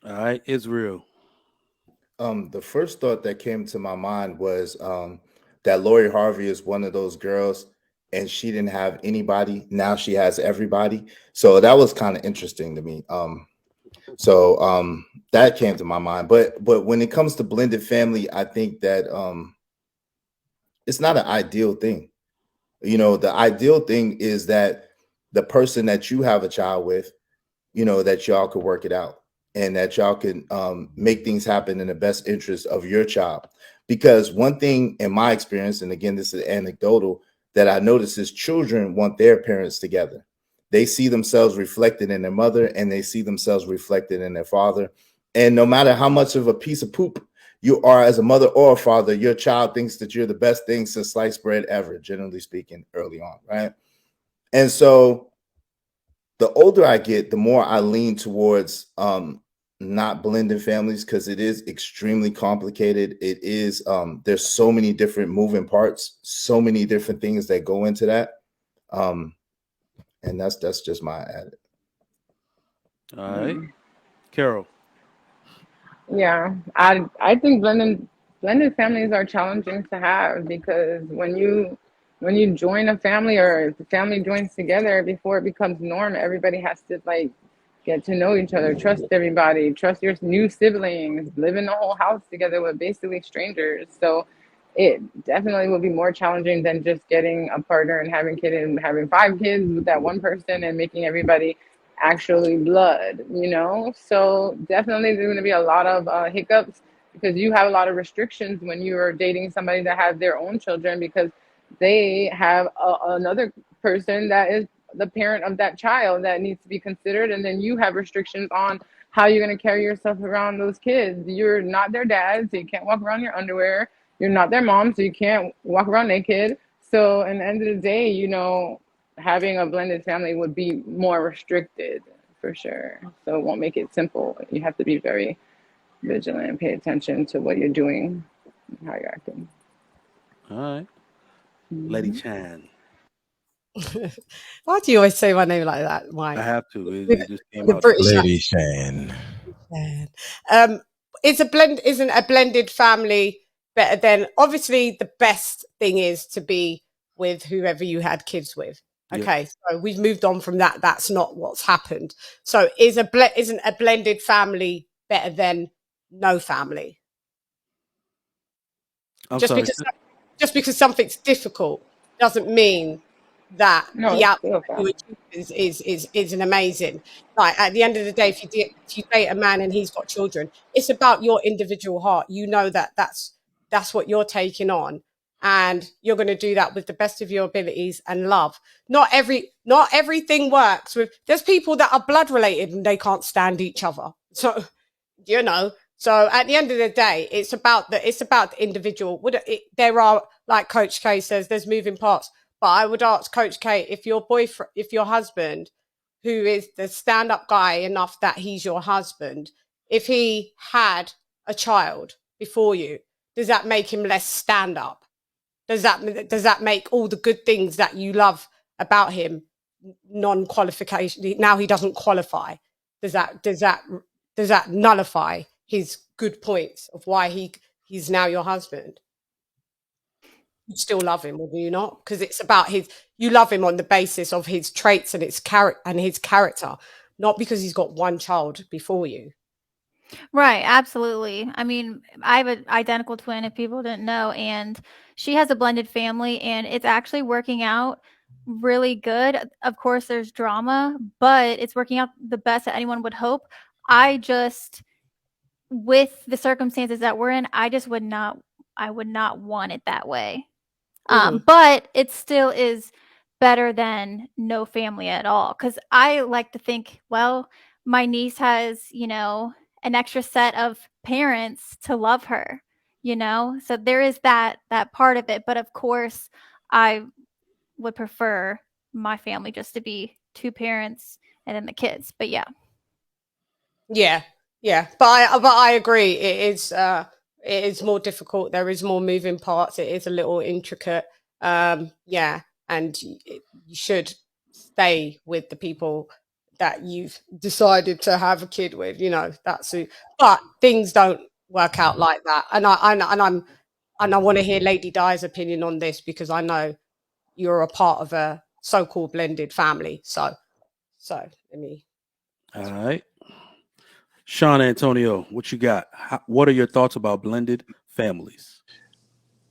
All right, Israel. The first thought that came to my mind was that Lori Harvey is one of those girls, and she didn't have anybody. Now she has everybody. So that was kind of interesting to me. So that came to my mind. But when it comes to blended family, I think that it's not an ideal thing. The ideal thing is that the person that you have a child with, that y'all could work it out and that y'all can make things happen in the best interest of your child. Because one thing in my experience, and again, this is anecdotal, that I notice is children want their parents together. They see themselves reflected in their mother and they see themselves reflected in their father. And no matter how much of a piece of poop you are as a mother or a father, your child thinks that you're the best thing since sliced bread ever, generally speaking, early on, right? And so the older I get, the more I lean towards not blending families, because it is extremely complicated. It is, there's so many different moving parts, so many different things that go into that. And that's just my added. All right. Carol. Yeah, I think blended families are challenging to have, because when you join a family, or if the family joins together, before it becomes norm, everybody has to get to know each other, trust everybody, trust your new siblings, live in the whole house together with basically strangers. So it definitely will be more challenging than just getting a partner and having kids and having 5 kids with that one person and making everybody actually blood, you know? So definitely there's going to be a lot of hiccups because you have a lot of restrictions when you are dating somebody that has their own children because they have another person that is the parent of that child that needs to be considered. And then you have restrictions on how you're going to carry yourself around those kids. You're not their dad, so you can't walk around in your underwear. You're not their mom, so you can't walk around naked. So, in the end of the day, you know, having a blended family would be more restricted for sure. So, it won't make it simple. You have to be very vigilant and pay attention to what you're doing and how you're acting. All right. Lady Chan. Why do you always say my name like that, Mike? I have to. It just came The out. British Lady Chan. Isn't a blended family better than, obviously the best thing is to be with whoever you had kids with. Okay, so we've moved on from that. That's not what's happened. So isn't a blended family better than no family? Just because something's difficult doesn't mean that the outcome isn't amazing. Like at the end of the day, if you date a man and he's got children, it's about your individual heart. You know that's what you're taking on, and you're going to do that with the best of your abilities and love. Not everything works with. There's people that are blood related and they can't stand each other. So you know. So at the end of the day, it's about the individual. There are, like Coach K says, there's moving parts. But I would ask Coach K, if your husband, who is the stand-up guy enough that he's your husband, if he had a child before you, does that make him less stand-up? Does that make all the good things that you love about him non-qualification? Now he doesn't qualify. Does that nullify his good points of why he's now your husband? You still love him, or do you not? Because it's about you love him on the basis of his traits and his character, not because he's got one child before you. Right, absolutely. I mean, I have an identical twin, if people didn't know, and she has a blended family, and it's actually working out really good. Of course, there's drama, but it's working out the best that anyone would hope. With the circumstances that we're in, I would not want it that way. But it still is better than no family at all. Because I like to think, well, my niece has, an extra set of parents to love her, So there is that part of it. But of course, I would prefer my family just to be two parents and then the kids. But yeah. Yeah. But I agree. It is more difficult. There is more moving parts. It is a little intricate. And you should stay with the people that you've decided to have a kid with. But things don't work out like that. And I want to hear Lady Di's opinion on this, because I know you're a part of a so-called blended family. So let me. All right. Sean Antonio, what you got? What are your thoughts about blended families?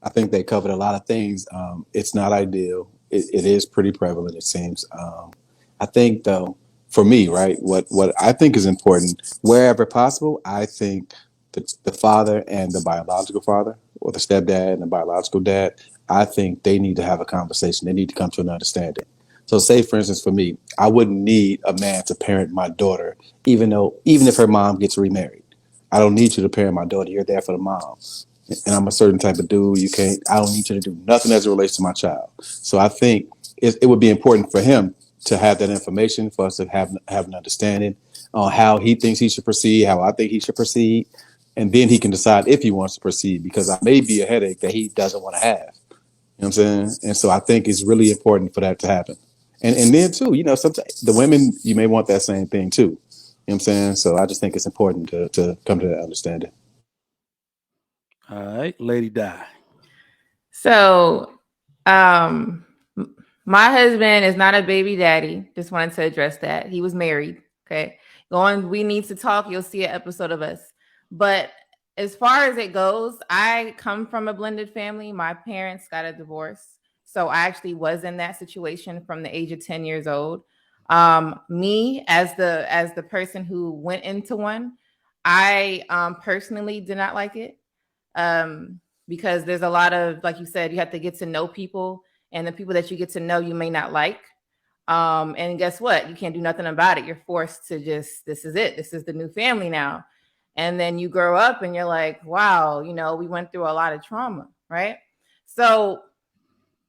I think they covered a lot of things. It's not ideal. It is pretty prevalent, it seems. I think, though, for me, right, what I think is important, wherever possible, I think the father and the biological father, or the stepdad and the biological dad, I think they need to have a conversation. They need to come to an understanding. So say, for instance, for me, I wouldn't need a man to parent my daughter, even if her mom gets remarried. I don't need you to parent my daughter. You're there for the mom. And I'm a certain type of dude. I don't need you to do nothing as it relates to my child. So I think it would be important for him to have that information, for us to have an understanding on how he thinks he should proceed, how I think he should proceed. And then he can decide if he wants to proceed, because I may be a headache that he doesn't want to have. You know what I'm saying? And so I think it's really important for that to happen. And then too, sometimes the women, you may want that same thing too. You know what I'm saying? So I just think it's important to come to that understanding. All right, Lady Di. So, my husband is not a baby daddy. Just wanted to address that. He was married. Okay. We Need to Talk. You'll see an episode of us. But as far as it goes, I come from a blended family. My parents got a divorce. So I actually was in that situation from the age of 10 years old. Me as the person who went into one, I personally did not like it, because there's a lot of, like you said, you have to get to know people, and the people that you get to know you may not like. And guess what? You can't do nothing about it. You're forced to just, this is it. This is the new family now. And then you grow up and you're like, wow, you know, we went through a lot of trauma, right? So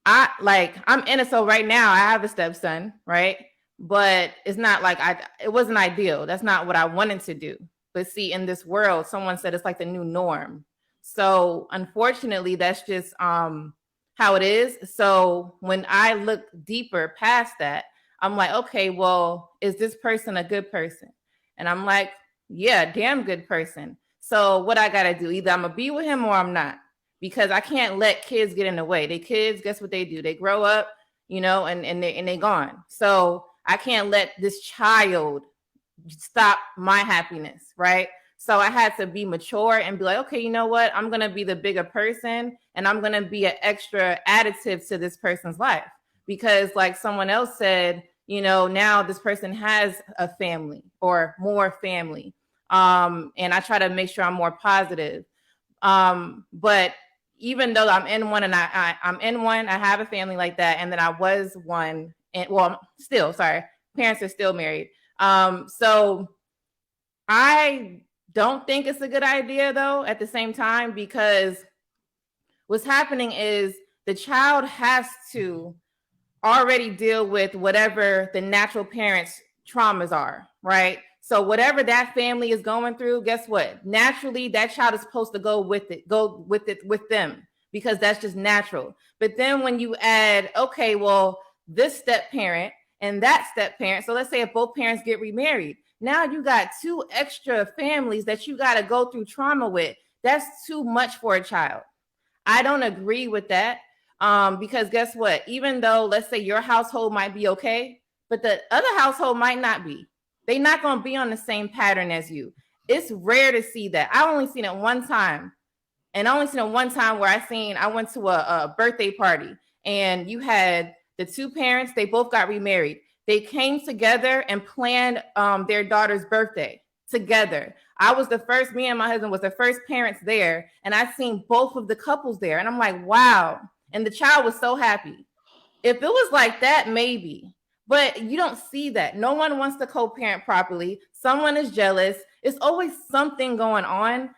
I'm in it. So right now I have a stepson, right? But it's not like it wasn't ideal. That's not what I wanted to do. But see, in this world, someone said it's like the new norm. So unfortunately, that's just how it is. So when I look deeper past that, I'm like, okay, well, is this person a good person? And I'm like, yeah, damn good person. So what I got to do, either I'm going to be with him or I'm not, because I can't let kids get in the way. They kids, guess what they do? They grow up, you know, and they gone. So I can't let this child stop my happiness, right? So I had to be mature and be like, okay, you know what? I'm going to be the bigger person, and I'm going to be an extra additive to this person's life. Because like someone else said, you know, now this person has a family or more family. And I try to make sure I'm more positive. But even though I'm in one, and I'm in one, I have a family like that. And then I was one, and well, still, sorry, parents are still married. So I don't think it's a good idea though, at the same time, because what's happening is the child has to already deal with whatever the natural parents' traumas are, right? So whatever that family is going through, guess what? Naturally, that child is supposed to go with them, because that's just natural. But then when you add, okay, well, this step parent and that step parent, so let's say if both parents get remarried, now you got 2 extra families that you got to go through trauma with. That's too much for a child. I don't agree with that. Because guess what? Even though, let's say your household might be okay, but the other household might not be. They're not going to be on the same pattern as you. It's rare to see that. I only seen it one time. And I only seen it one time where I went to a birthday party, and you had the 2 parents, they both got remarried. They came together and planned their daughter's birthday together. Me and my husband was the first parents there, and I seen both of the couples there. And I'm like, wow. And the child was so happy. If it was like that, maybe. But you don't see that. No one wants to co-parent properly. Someone is jealous. It's always something going on.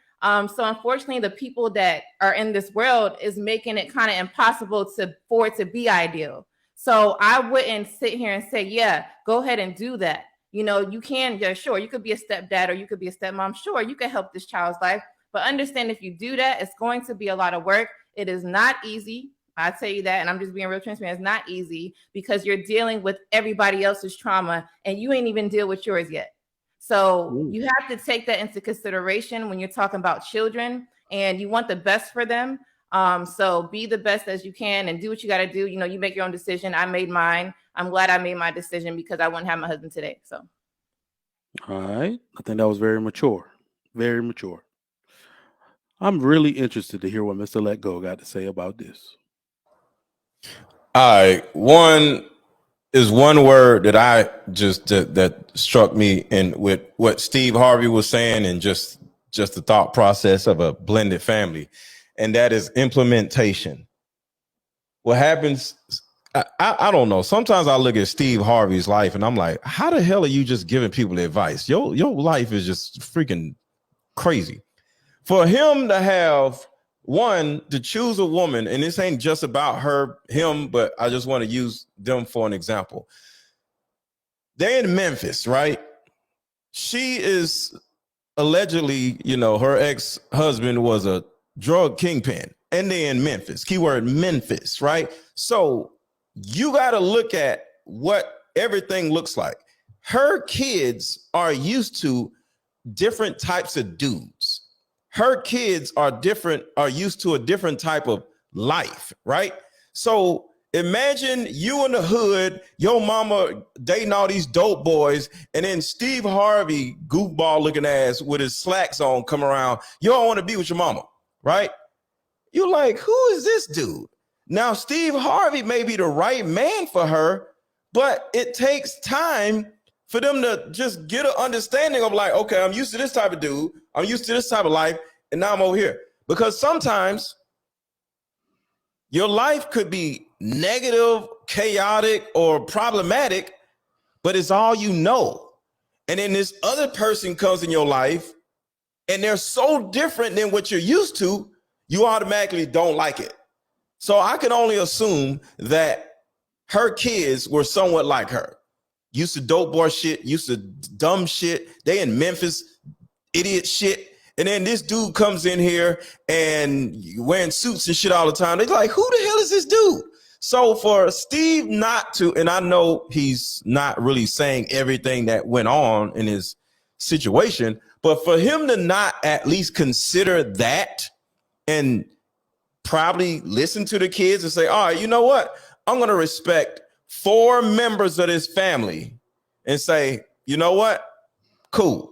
So unfortunately, the people that are in this world is making it kind of impossible for it to be ideal. So I wouldn't sit here and say, yeah, go ahead and do that. You know, you can, yeah, sure, you could be a stepdad or you could be a stepmom. Sure, you can help this child's life. But understand, if you do that, it's going to be a lot of work. It is not easy. I tell you that, and I'm just being real transparent. It's not easy, because you're dealing with everybody else's trauma and you ain't even deal with yours yet. So you have to take that into consideration when you're talking about children, and you want the best for them. So be the best as you can and do what you got to do. You know, you make your own decision. I made mine. I'm glad I made my decision, because I wouldn't have my husband today. So. All right. I think that was very mature. Very mature. I'm really interested to hear what Mr. Let Go got to say about this. All right. One word that I just that struck me, and with what Steve Harvey was saying, and just the thought process of a blended family, and that is implementation. What happens? I don't know. Sometimes I look at Steve Harvey's life and I'm like, how the hell are you just giving people advice? Your life is just freaking crazy. For him to have to choose a woman, and this ain't just about him, but I just want to use them for an example. They're in Memphis, right? She is allegedly, you know, her ex-husband was a drug kingpin, and they're in Memphis. Keyword Memphis, right? So you got to look at what everything looks like. Her kids are used to different types of dudes. Her kids are used to a different type of life, right? So imagine you in the hood, your mama dating all these dope boys, and then Steve Harvey, goofball looking ass with his slacks on, come around. You don't want to be with your mama, right? You're like, who is this dude? Now, Steve Harvey may be the right man for her, but it takes time for them to just get an understanding of like, okay, I'm used to this type of dude, I'm used to this type of life, and now I'm over here. Because sometimes your life could be negative, chaotic, or problematic, but it's all you know. And then this other person comes in your life and they're so different than what you're used to, you automatically don't like it. So I can only assume that her kids were somewhat like her. Used to dope boy shit, used to dumb shit. They in Memphis, idiot shit. And then this dude comes in here and wearing suits and shit all the time. They're like, who the hell is this dude? So for Steve not to, and I know he's not really saying everything that went on in his situation, but for him to not at least consider that and probably listen to the kids and say, all right, you know what? I'm going to respect 4 members of this family and say, you know what? Cool.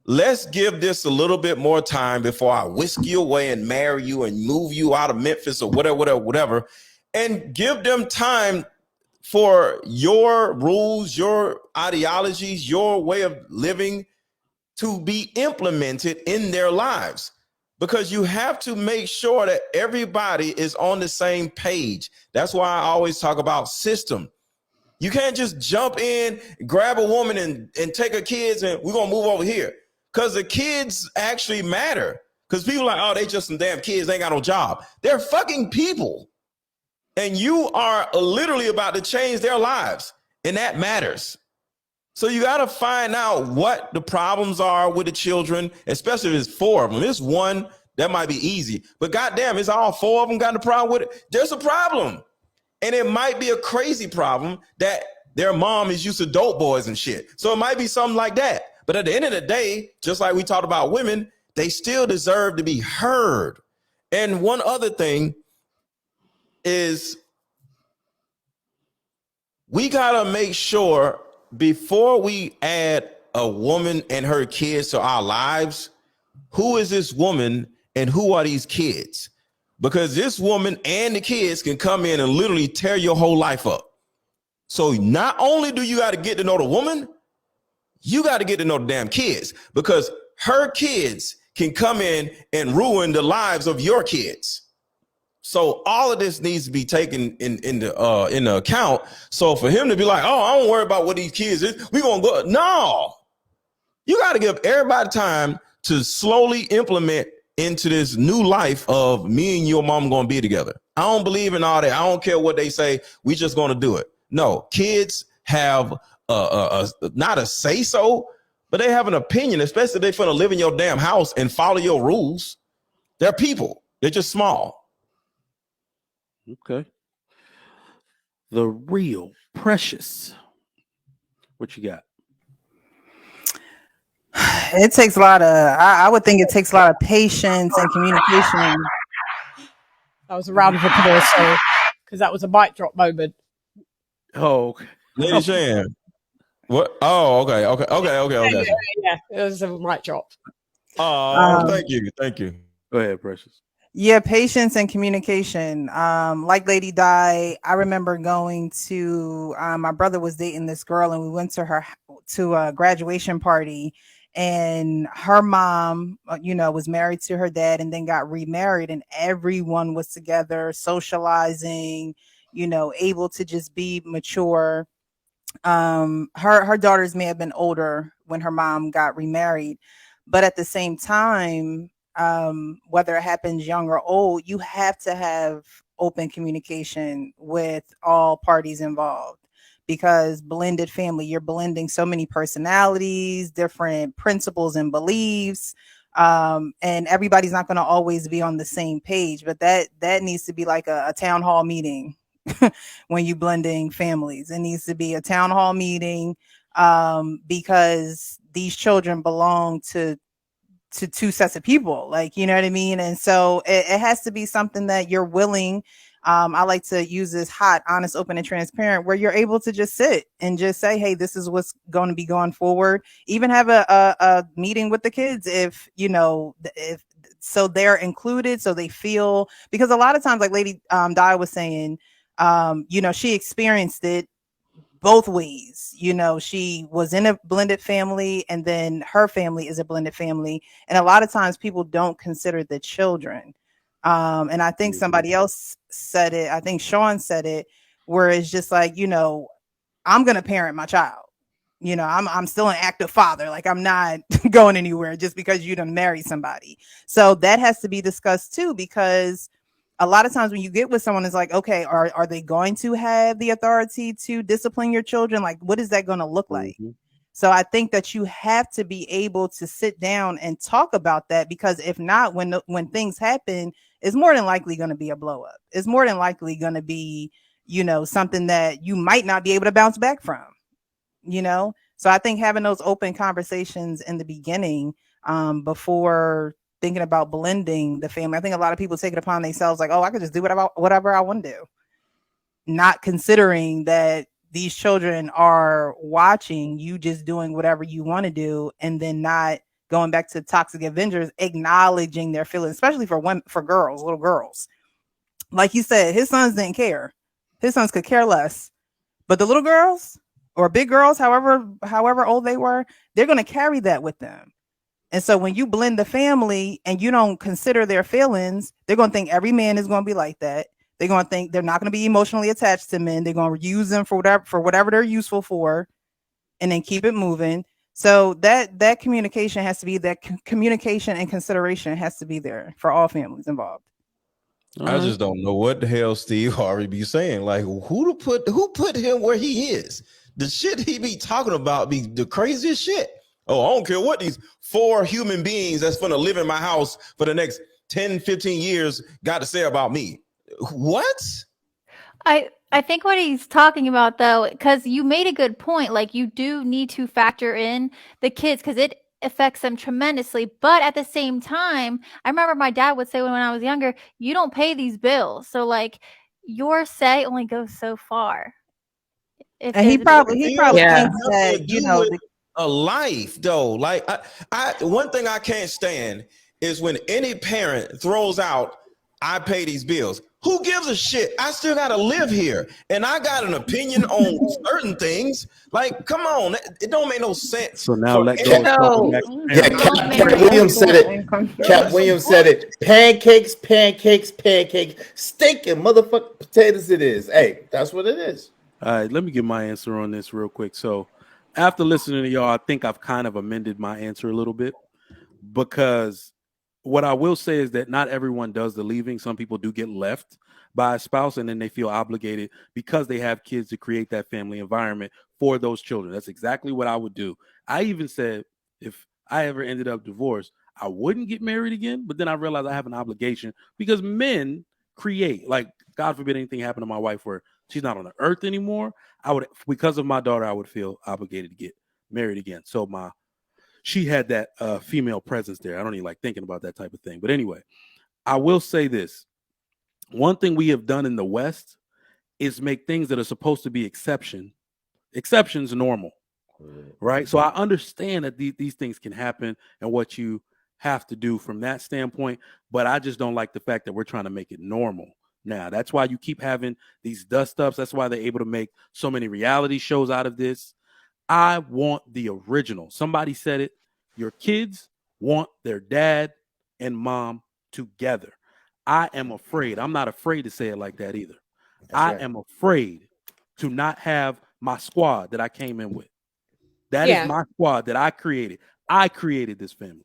Let's give this a little bit more time before I whisk you away and marry you and move you out of Memphis or whatever, and give them time for your rules, your ideologies, your way of living to be implemented in their lives. Because you have to make sure that everybody is on the same page. That's why I always talk about system. You can't just jump in, grab a woman and take her kids and we're going to move over here. Because the kids actually matter. Because people are like, oh, they just some damn kids. They ain't got no job. They're fucking people. And you are literally about to change their lives. And that matters. So you got to find out what the problems are with the children, especially if it's 4 of them. If it's 1, that might be easy. But goddamn, it's all 4 of them got a problem with it. There's a problem. And it might be a crazy problem that their mom is used to dope boys and shit. So it might be something like that. But at the end of the day, just like we talked about women, they still deserve to be heard. And one other thing is we got to make sure before we add a woman and her kids to our lives, who is this woman and who are these kids? Because this woman and the kids can come in and literally tear your whole life up. So not only do you got to get to know the woman, you got to get to know the damn kids, because her kids can come in and ruin the lives of your kids. So all of this needs to be taken into account. So for him to be like, oh, I don't worry about what these kids is, we gonna go. No, you got to give everybody time to slowly implement into this new life of me and your mom gonna be together. I don't believe in all that. I don't care what they say. We just gonna do it. No, kids have not a say so, but they have an opinion, especially if they finna live in your damn house and follow your rules. They're people. They're just small. Okay. The real Precious. What you got? It takes a lot of, I would think it takes a lot of patience and communication. That was a round of applause, because that was a mic drop moment. Oh, okay. Lady Shan. What? Oh, okay. Yeah, it was a mic drop. Oh, thank you. Go ahead, Precious. Yeah, patience and communication. Like Lady Di, I remember going to my brother was dating this girl, and we went to a graduation party, and her mom, was married to her dad and then got remarried, and everyone was together socializing, able to just be mature. Her daughters may have been older when her mom got remarried, but at the same time, whether it happens young or old, you have to have open communication with all parties involved, because blended family, you're blending so many personalities, different principles and beliefs, and everybody's not going to always be on the same page. But that needs to be like a town hall meeting. When you blending families, it needs to be a town hall meeting, because these children belong to 2 sets of people, you know what I mean? And so it has to be something that you're willing. I like to use this hot, honest, open, and transparent, where you're able to just sit and just say, hey, this is what's going to be going forward. Even have a meeting with the kids if so they're included, so they feel, because a lot of times, like Lady Di was saying, she experienced it both ways. You know, she was in a blended family, and then her family is a blended family. And a lot of times people don't consider the children. And I think somebody else said it, I think Sean said it, where it's just like, you know, I'm going to parent my child. You know, I'm still an active father. Like, I'm not going anywhere just because you done marry somebody. So that has to be discussed too, because a lot of times when you get with someone, it's like, okay, are they going to have the authority to discipline your children? Like, what is that going to look like? So I think that you have to be able to sit down and talk about that, because if not, when things happen, it's more than likely going to be a blow up. It's more than likely going to be, you know, something that you might not be able to bounce back from, you know? So I think having those open conversations in the beginning, before thinking about blending the family, I think a lot of people take it upon themselves like, oh, I could just do whatever I want to do, not considering that these children are watching you just doing whatever you want to do, and then not going back to toxic Avengers, acknowledging their feelings, especially for girls, little girls. Like you said, his sons didn't care. His sons could care less. But the little girls or big girls, however old they were, they're going to carry that with them. And so when you blend the family and you don't consider their feelings, they're going to think every man is going to be like that. They're going to think they're not going to be emotionally attached to men. They're going to use them for whatever they're useful for, and then keep it moving. So that communication has to be, communication and consideration has to be there for all families involved. I just don't know what the hell Steve Harvey be saying. Like, who put him where he is? The shit he be talking about be the craziest shit. Oh, I don't care what these 4 human beings that's going to live in my house for the next 10, 15 years got to say about me. What? I think what he's talking about, though, because you made a good point, like, you do need to factor in the kids because it affects them tremendously. But at the same time, I remember my dad would say when I was younger, you don't pay these bills. So, like, your say only goes so far. And he probably thinks that, you know, a life though. Like, I one thing I can't stand is when any parent throws out, I pay these bills. Who gives a shit? I still got to live here, and I got an opinion on certain things. Like, come on, it don't make no sense. So now let go. Yeah, Cat Williams said it. Cat Williams said it. Pancakes, pancakes, pancakes, stinking motherfucking potatoes. It is. Hey, that's what it is. All right, let me get my answer on this real quick. So, after listening to y'all, I think I've kind of amended my answer a little bit, because what I will say is that not everyone does the leaving. Some people do get left by a spouse, and then they feel obligated because they have kids to create that family environment for those children. That's exactly what I would do. I even said if I ever ended up divorced, I wouldn't get married again, but then I realized I have an obligation because men create, like, God forbid anything happened to my wife where she's not on the earth anymore. I would, because of my daughter, I would feel obligated to get married again. So she had that female presence there. I don't even like thinking about that type of thing. But anyway, I will say this. One thing we have done in the West is make things that are supposed to be exceptions normal, right? So I understand that these things can happen and what you have to do from that standpoint, but I just don't like the fact that we're trying to make it normal. Now, that's why you keep having these dust-ups. That's why they're able to make so many reality shows out of this. I want the original. Somebody said it. Your kids want their dad and mom together. I am afraid. I'm not afraid to say it like that either. I am afraid to not have my squad that I came in with. That is my squad that I created. I created this family.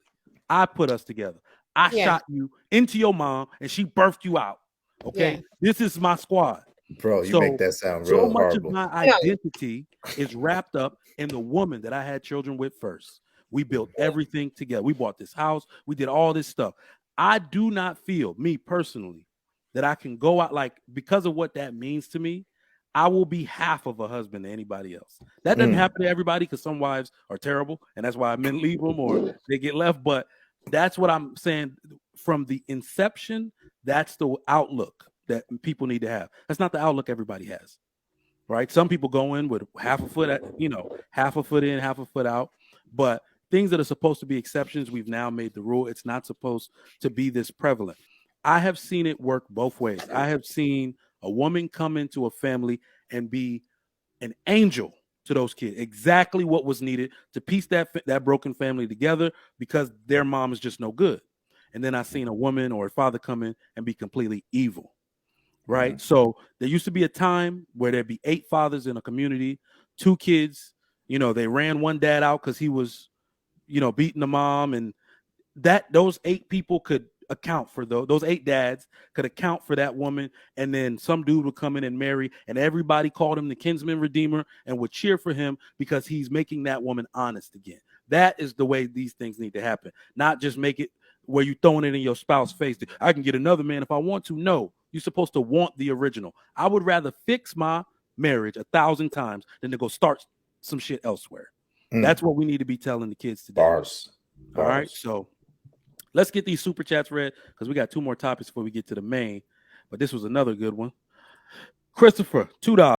I put us together. I shot you into your mom and she birthed you out. Okay. This is my squad. Bro, you make that sound real much horrible. of my identity is wrapped up in the woman that I had children with first. We built everything together. We bought this house. We did all this stuff. I do not feel, me personally, that I can go out, like, because of what that means to me, I will be half of a husband to anybody else. That doesn't happen to everybody because some wives are terrible, and that's why men leave them or they get left. But that's what I'm saying. From the inception, that's the outlook that people need to have. That's not the outlook everybody has, right? Some people go in with half a foot in, half a foot out. But things that are supposed to be exceptions, we've now made the rule. It's not supposed to be this prevalent. I have seen it work both ways. I have seen a woman come into a family and be an angel to those kids, exactly what was needed to piece that broken family together because their mom is just no good. And then I seen a woman or a father come in and be completely evil, right? So there used to be a time where there'd be 8 fathers in a community, 2 kids, they ran one dad out because he was, beating the mom, and those 8 people could account for those 8 dads could account for that woman, and then some dude would come in and marry, and everybody called him the kinsman redeemer and would cheer for him because he's making that woman honest again. That is the way these things need to happen, not just make it where you throwing it in your spouse's face. I can get another man if I want to. No, you're supposed to want the original. I would rather fix my marriage 1,000 times than to go start some shit elsewhere. That's what we need to be telling the kids today. Bars. All right, so let's get these super chats read because we got 2 more topics before we get to the main. But this was another good one. Christopher, $2.